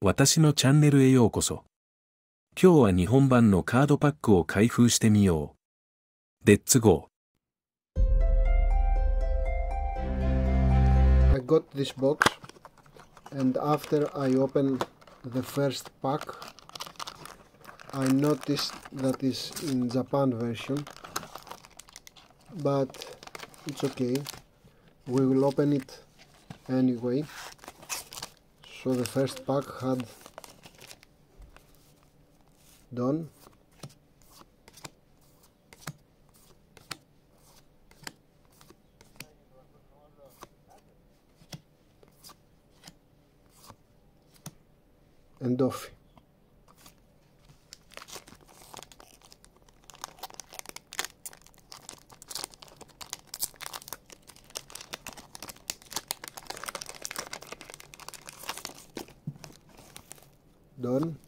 私のチャンネルへようこそ。今日は日本版のカードパックを開封してみよう。レッツゴー。I got this box and after I opened the first pack I noticed that is in Japan version, but it's okay, we will open it anyway. So the first pack had Don, and Doffy. Don,